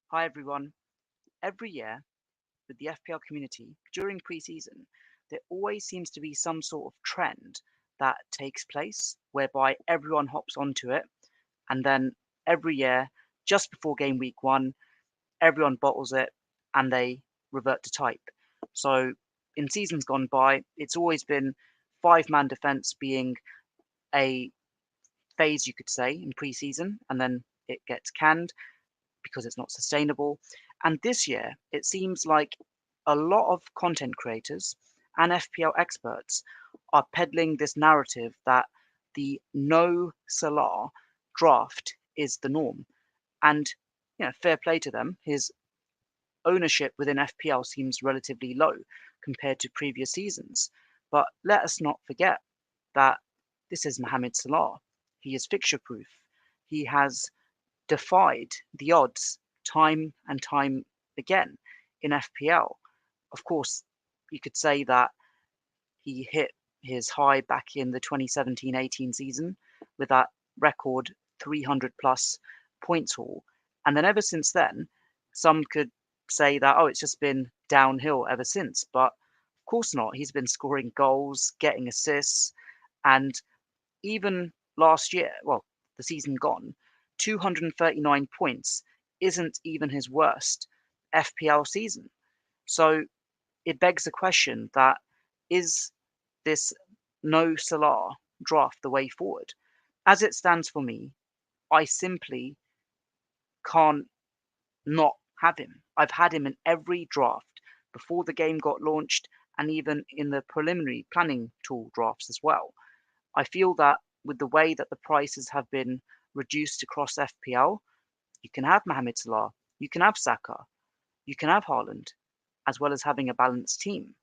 Hi everyone. Every year with the FPL community during pre-season, there always seems to be some sort of trend that takes place whereby everyone hops onto it, and then every year, just before game week one, everyone bottles it and they revert to type. So in seasons gone by, it's always been five-man defense being a phase, you could say, in pre-season, and then it gets canned because it's not sustainable. And this year, it seems like a lot of content creators and FPL experts are peddling this narrative that the no-Salah draft is the norm. And fair play to them. His ownership within FPL seems relatively low compared to previous seasons. But let us not forget that this is Mohamed Salah. He is fixture proof. He has defied the odds time and time again in FPL. Of course, you could say that he hit his high back in the 2017-18 season with that record 300 plus points haul. And then ever since then, some could say that, oh, it's just been downhill ever since. But of course not. He's been scoring goals, getting assists, and even last year, well, the season gone, 239 points isn't even his worst FPL season. So it begs the question that is this no Salah draft the way forward? As it stands for me, I simply can't not have him. I've had him in every draft before the game got launched and even in the preliminary planning tool drafts as well. I feel that with the way that the prices have been reduced across FPL, you can have Mohamed Salah, you can have Saka, you can have Haaland, as well as having a balanced team.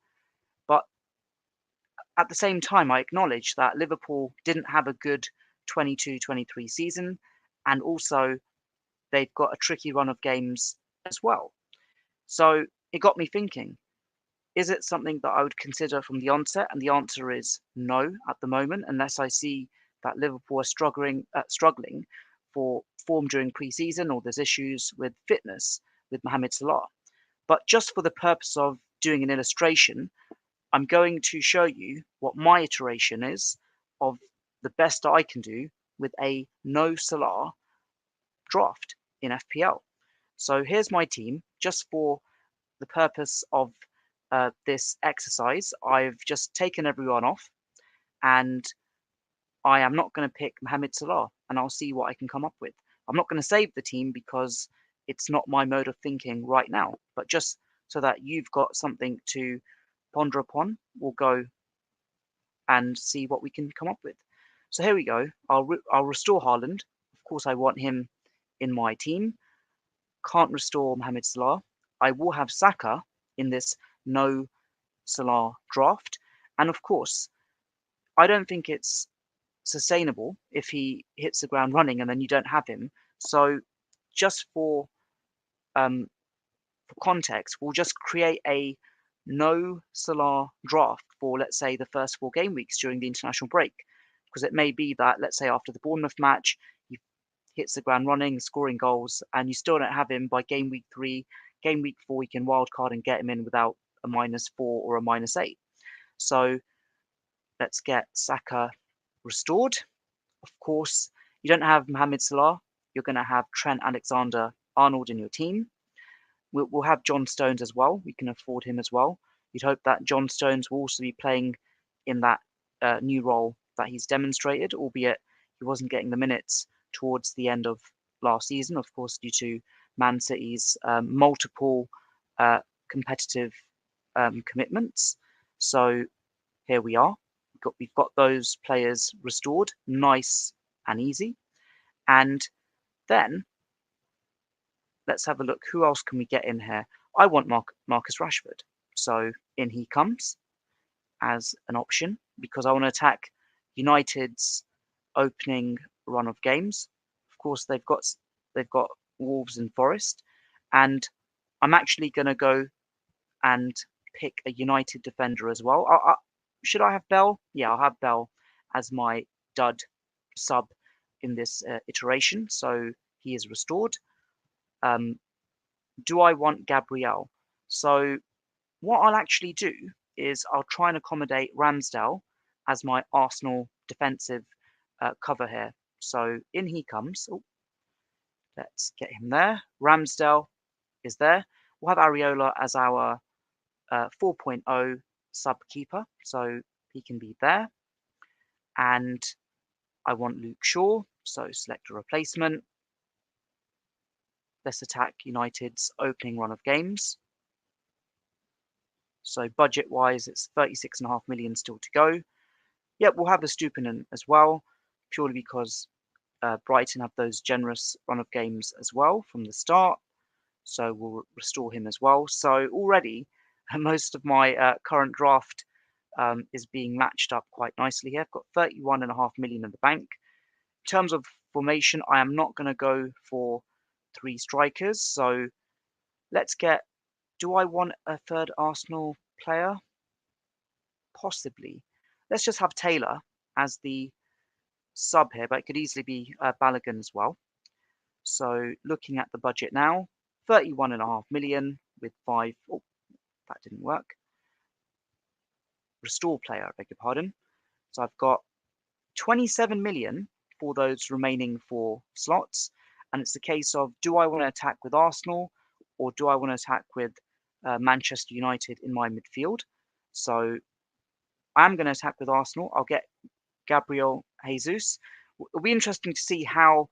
But at the same time, I acknowledge that Liverpool didn't have a good 22-23 season, and also they've got a tricky run of games as well. So it got me thinking, is it something that I would consider from the onset? And the answer is no at the moment, unless I see that Liverpool are struggling for form during pre-season or there's issues with fitness with Mohamed Salah. But just for the purpose of doing an illustration, I'm going to show you what my iteration is of the best I can do with a no Salah draft in FPL. So here's my team just for the purpose of this exercise. I've just taken everyone off and I am not going to pick Mohamed Salah and I'll see what I can come up with. I'm not going to save the team because it's not my mode of thinking right now, but just so that you've got something to ponder upon, we'll go and see what we can come up with. So here we go. I'll restore Haaland. Of course, I want him in my team. Can't restore Mohamed Salah. I will have Saka in this no Salah draft. And of course, I don't think it's sustainable if he hits the ground running and then you don't have him. So just for context, we'll just create a no Salah draft for, let's say, the first four game weeks during the international break. Because it may be that, let's say, after the Bournemouth match, he hits the ground running, scoring goals, and you still don't have him by game week 3. Game week 4, you can wildcard and get him in without a -4 or a -8. So let's get Saka restored. Of course, you don't have Mohamed Salah. You're going to have Trent Alexander-Arnold in your team. We'll have John Stones as well. We can afford him as well. You'd hope that John Stones will also be playing in that new role that he's demonstrated, albeit he wasn't getting the minutes towards the end of last season, of course, due to Man City's multiple competitive commitments. So here we are. We've got those players restored, nice and easy. And then let's have a look. Who else can we get in here? I want Marcus Rashford. So in he comes as an option because I want to attack United's opening run of games. Of course, they've got Wolves and Forest, and I'm actually going to go and pick a United defender as well. Should I have Bell? Yeah, I'll have Bell as my dud sub in this iteration. So he is restored. Um, do I want Gabriel? So what I'll actually do is I'll try and accommodate Ramsdale as my Arsenal defensive cover here. So in he comes. Oh, let's get him there. Ramsdale is there. We'll have Areola as our 4.0 sub keeper, so he can be there. And I want Luke Shaw, so select a replacement. Let's attack United's opening run of games. So budget-wise, it's 36.5 million still to go. Yep, we'll have the Stupinan as well, purely because Brighton have those generous run of games as well from the start. So we'll restore him as well. So already, most of my current draft is being matched up quite nicely here. I've got 31.5 million in the bank. In terms of formation, I am not going to go for 3 strikers. So let's get, do I want a third Arsenal player? Possibly. Let's just have Taylor as the sub here, but it could easily be Balogun as well. So looking at the budget now, 31.5 million with 5. Oh, that didn't work. Restore player, I beg your pardon. So I've got 27 million for those remaining 4 slots. And it's a case of, do I want to attack with Arsenal or do I want to attack with Manchester United in my midfield? So I'm going to attack with Arsenal. I'll get Gabriel Jesus. It'll be interesting to see how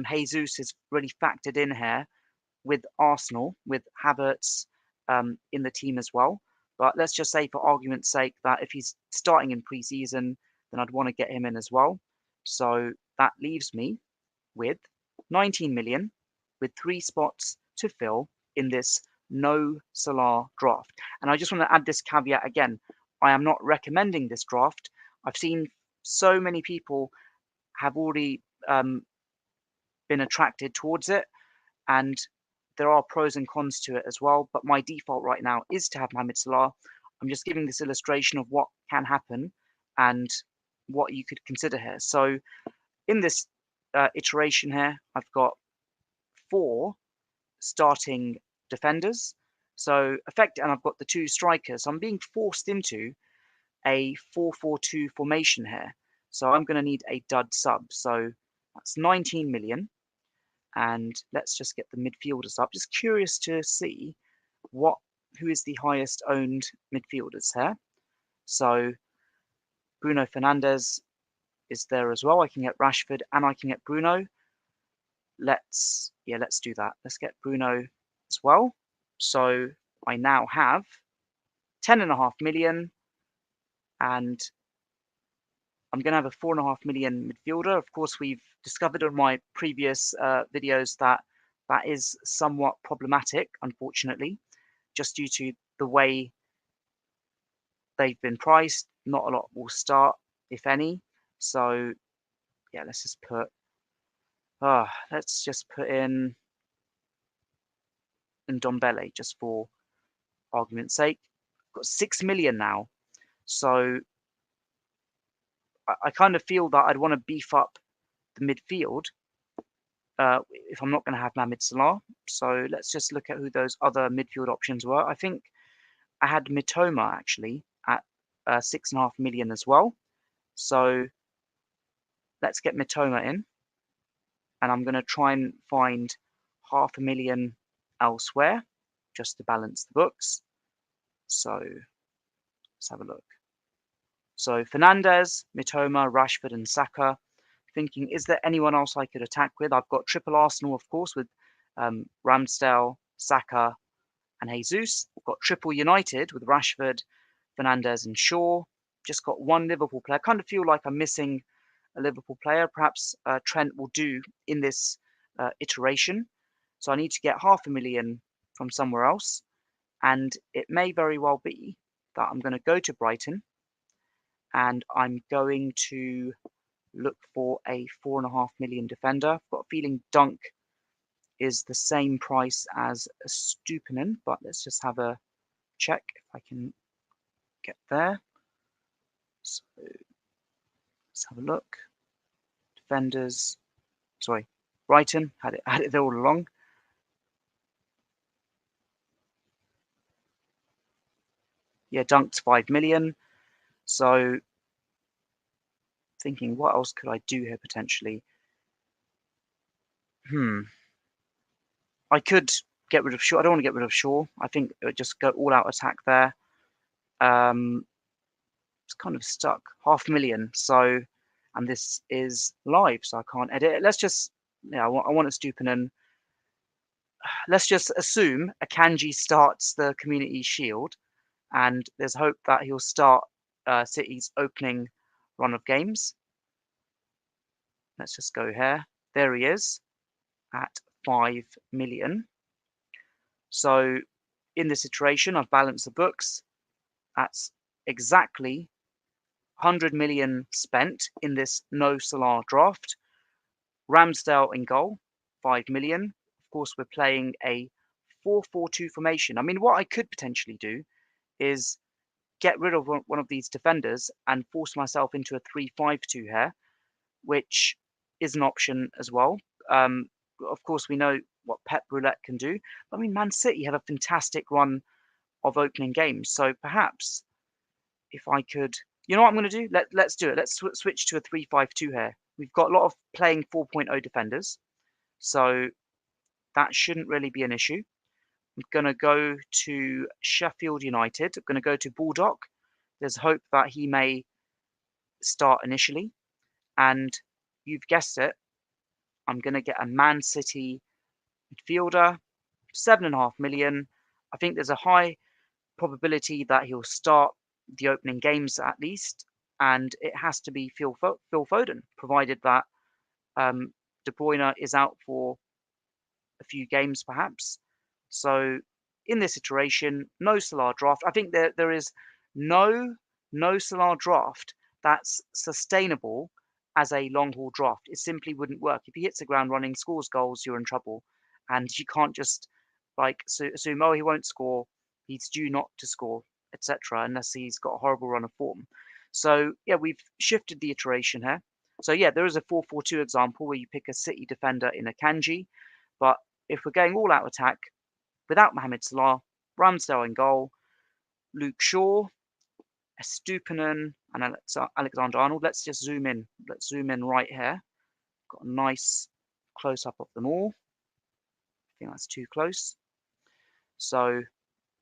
Jesus is really factored in here with Arsenal, with Havertz in the team as well. But let's just say, for argument's sake, that if he's starting in pre-season, then I'd want to get him in as well. So that leaves me with 19 million, with 3 spots to fill in this no-Salah draft. And I just want to add this caveat again. I am not recommending this draft. I've seen so many people have already been attracted towards it, and there are pros and cons to it as well. But my default right now is to have Mohamed Salah. I'm just giving this illustration of what can happen and what you could consider here. So in this iteration here, I've got 4 starting defenders. So and I've got the 2 strikers. So I'm being forced into a 4-4-2 formation here. So I'm going to need a dud sub. So that's 19 million. And let's just get the midfielders up. Just curious to see who is the highest owned midfielders here. So Bruno Fernandes is there as well. I can get Rashford and I can get Bruno. Let's do that. Let's get Bruno as well. So I now have 10.5 million, and I'm going to have a 4.5 million midfielder. Of course, we've discovered in my previous videos that is somewhat problematic, unfortunately, just due to the way they've been priced. Not a lot will start, if any. So yeah, let's just put in Ndombele just for argument's sake. I've got 6 million now. So I kind of feel that I'd want to beef up the midfield if I'm not going to have Mohamed Salah. So let's just look at who those other midfield options were. I think I had Mitoma actually at 6.5 million as well. So let's get Mitoma in. And I'm going to try and find 500,000 elsewhere just to balance the books. So let's have a look. So Fernandes, Mitoma, Rashford and Saka. Thinking, is there anyone else I could attack with? I've got triple Arsenal, of course, with Ramsdale, Saka and Jesus. I've got triple United with Rashford, Fernandes and Shaw. Just got 1 Liverpool player. I kind of feel like I'm missing a Liverpool player. Perhaps Trent will do in this iteration. So I need to get 500,000 from somewhere else. And it may very well be that I'm going to go to Brighton and I'm going to look for a 4.5 million defender. I've got a feeling Dunk is the same price as a Stupinan, but let's just have a check if I can get there. So let's have a look. Defenders, sorry, Brighton had it all along. Yeah, dunked 5 million. So thinking, what else could I do here potentially? I could get rid of Shaw. I don't want to get rid of Shaw. I think it would just go all out attack there. Um, it's kind of stuck. 500,000. So, and this is live, so I can't edit it. Let's just, yeah, I want to Stupinan. Let's just assume Akanji starts the community shield, and there's hope that he'll start City's opening run of games. Let's just go here. There he is at 5 million. So in this iteration, I've balanced the books. That's exactly 100 million spent in this no-Salah draft. Ramsdale in goal, 5 million. Of course, we're playing a 4-4-2 formation. I mean, what I could potentially do is get rid of one of these defenders and force myself into a 3-5-2 here, which is an option as well. Of course, we know what Pep Roulette can do. I mean, Man City have a fantastic run of opening games. So perhaps if I could, you know what I'm going to do? Let's do it. Let's switch to a 3-5-2 here. We've got a lot of playing 4.0 defenders, so that shouldn't really be an issue. I'm going to go to Sheffield United. I'm going to go to Baldock. There's hope that he may start initially. And you've guessed it, I'm going to get a Man City midfielder, 7.5 million. I think there's a high probability that he'll start the opening games at least, and it has to be Phil Foden, provided that De Bruyne is out for a few games perhaps. So in this iteration, no Salah draft. I think there is no Salah draft that's sustainable as a long haul draft. It simply wouldn't work. If he hits the ground running, scores goals, you're in trouble, and you can't just like assume, oh, he won't score, he's due not to score, etc., unless he's got a horrible run of form. So yeah, we've shifted the iteration here. So yeah, there is a 4-4-2 example where you pick a City defender in a Kanji, but if we're going all out attack without Mohamed Salah, Ramsdale in goal, Luke Shaw, Estupinan, and Alexander-Arnold. Let's just zoom in. Let's zoom in right here. Got a nice close-up of them all. I think that's too close. So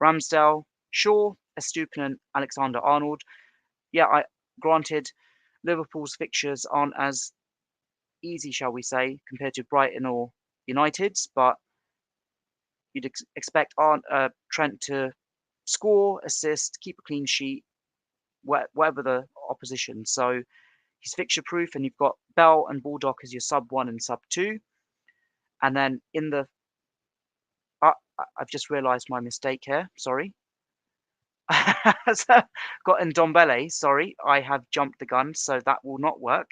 Ramsdale, Shaw, Estupinan, Alexander-Arnold. Yeah, granted, Liverpool's fixtures aren't as easy, shall we say, compared to Brighton or United's, but you'd expect Trent to score, assist, keep a clean sheet, whatever the opposition. So he's fixture proof, and you've got Bell and Baldock as your sub 1 and sub 2. And then in the I've just realised my mistake here. Sorry. So, got Ndombele. Sorry, I have jumped the gun, so that will not work.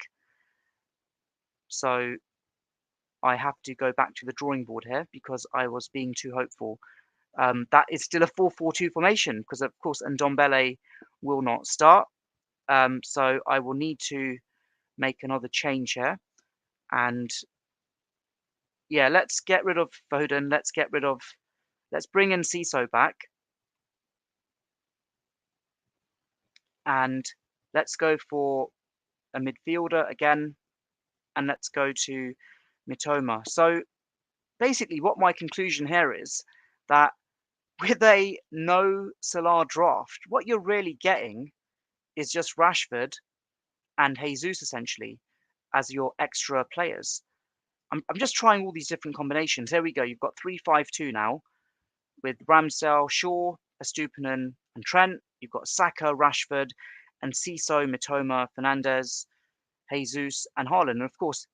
So I have to go back to the drawing board here because I was being too hopeful. That is still a 4-4-2 formation because, of course, Ndombele will not start. So I will need to make another change here. And yeah, let's get rid of Foden. Let's bring in Ciso back. And let's go for a midfielder again. And let's go to Mitoma. So basically what my conclusion here is that with a no Salah draft, what you're really getting is just Rashford and Jesus essentially as your extra players. I'm just trying all these different combinations. Here we go. You've got 3-5-2 now with Ramsdale, Shaw, Estupinan, and Trent. You've got Saka, Rashford, and Ciso, Mitoma, Fernandes, Jesus, and Haaland. And of course,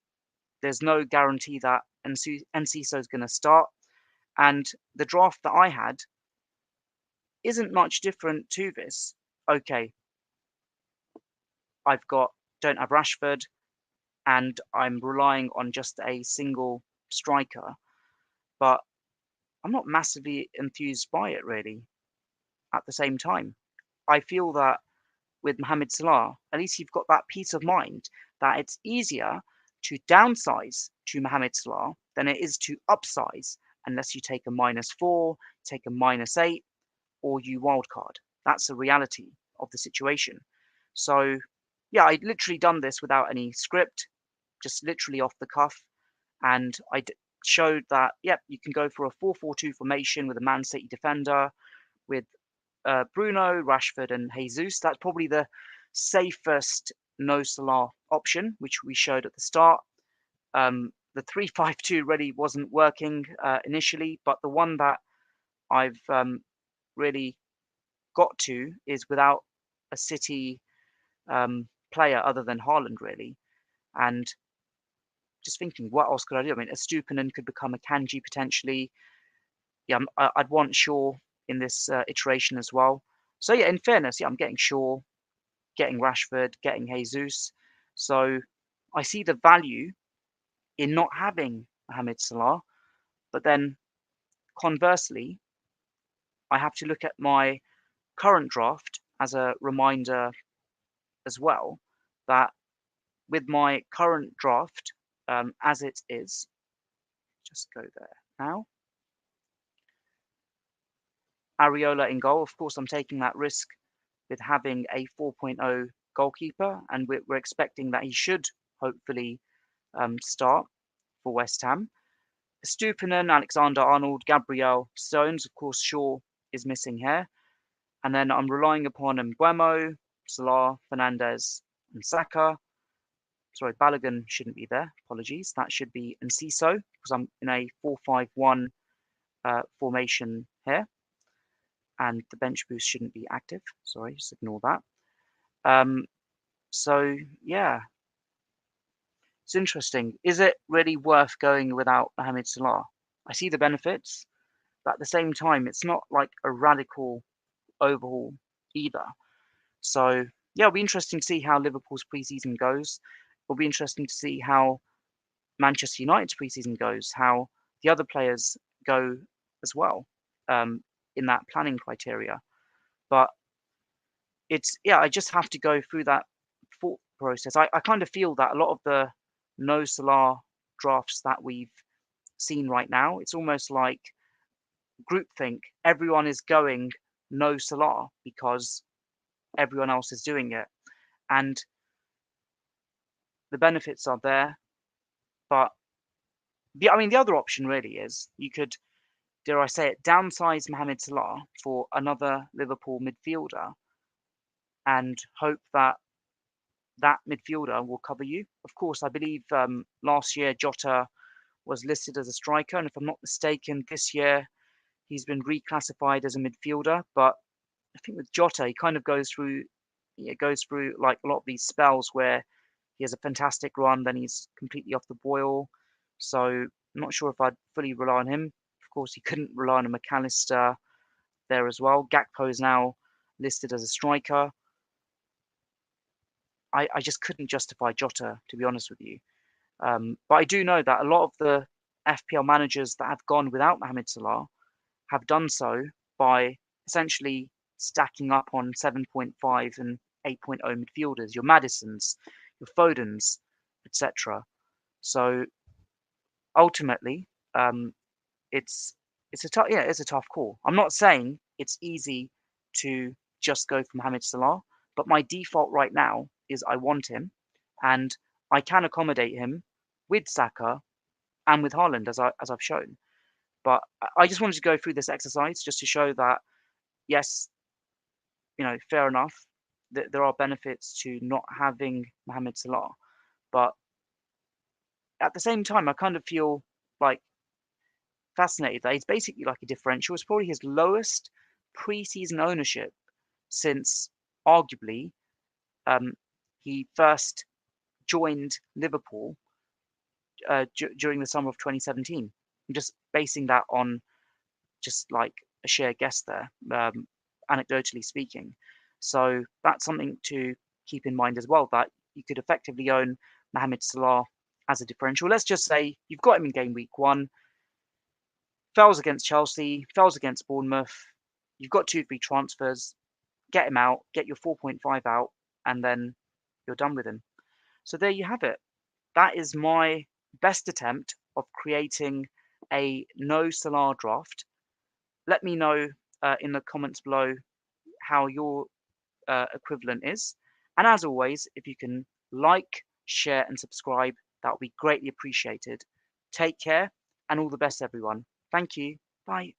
there's no guarantee that Ciso is going to start. And the draft that I had isn't much different to this. Okay, don't have Rashford, and I'm relying on just a single striker, but I'm not massively enthused by it really. At the same time, I feel that with Mohamed Salah, at least you've got that peace of mind that it's easier to downsize to Mohamed Salah than it is to upsize unless you take a -4, take a -8, or you wildcard. that's a reality of the situation. So yeah, I literally done this without any script, just literally off the cuff, and showed that yep, you can go for a 4-4-2 formation with a Man City defender with Bruno, Rashford, and Jesus. That's probably the safest no-Salah option, which we showed at the start. The 3-5-2 really wasn't working initially, but the one that I've really got to is without a City player other than Haaland, really. And just thinking, what else could I do? I mean, a Stupinan could become a Kanji potentially. Yeah, I'd want Shaw in this iteration as well. So yeah, in fairness, yeah, I'm getting Shaw, getting Rashford, getting Jesus. So I see the value in not having Mohamed Salah, but then conversely, I have to look at my current draft as a reminder as well that with my current draft as it is, just go there now. Areola in goal. Of course, I'm taking that risk with having a 4.0 goalkeeper, and we're expecting that he should hopefully start for West Ham. Stupinan, Alexander-Arnold, Gabriel, Stones. Of course, Shaw is missing here. And then I'm relying upon Mbeumo, Salah, Fernandes, and Saka. Sorry, Balogun shouldn't be there. Apologies. That should be Enciso because I'm in a 4-5-1 formation here. And the bench boost shouldn't be active. Sorry, just ignore that. So, yeah, it's interesting. Is it really worth going without Mohamed Salah? I see the benefits, but at the same time, it's not like a radical overhaul either. So, yeah, it'll be interesting to see how Liverpool's preseason goes. It'll be interesting to see how Manchester United's preseason goes, how the other players go as well in that planning criteria. But it's, yeah, I just have to go through that thought process. I kind of feel that a lot of the no Salah drafts that we've seen right now, it's almost like groupthink. Everyone is going no Salah because everyone else is doing it. And the benefits are there, but I mean, the other option really is you could, dare I say it, downsize Mohamed Salah for another Liverpool midfielder and hope that that midfielder will cover you. Of course, I believe last year Jota was listed as a striker, and if I'm not mistaken, this year he's been reclassified as a midfielder. But I think with Jota, he kind of goes through like a lot of these spells where he has a fantastic run, then he's completely off the boil. So I'm not sure if I'd fully rely on him. Of course, he couldn't rely on a McAllister there as well. Gakpo is now listed as a striker. I just couldn't justify Jota, to be honest with you. But I do know that a lot of the FPL managers that have gone without Mohamed Salah have done so by essentially stacking up on 7.5 and 8.0 midfielders, your Maddisons, your Fodens, etc. So ultimately, it's it's a tough call. I'm not saying it's easy to just go for Mohamed Salah, but my default right now is I want him, and I can accommodate him with Saka and with Haaland as I've shown. But I just wanted to go through this exercise just to show that yes, fair enough. There are benefits to not having Mohamed Salah, but at the same time, I kind of feel like fascinated that he's basically like a differential. It's probably his lowest preseason ownership since arguably he first joined Liverpool during the summer of 2017. I'm just basing that on just like a sheer guess there, anecdotally speaking. So that's something to keep in mind as well, that you could effectively own Mohamed Salah as a differential. Let's just say you've got him in game week 1, fails against Chelsea, fails against Bournemouth. You've got 2 free transfers. Get him out, get your 4.5 out, and then you're done with him. So there you have it. That is my best attempt of creating a no Salah draft. Let me know in the comments below how your equivalent is. And as always, if you can like, share, and subscribe, that would be greatly appreciated. Take care and all the best, everyone. Thank you. Bye.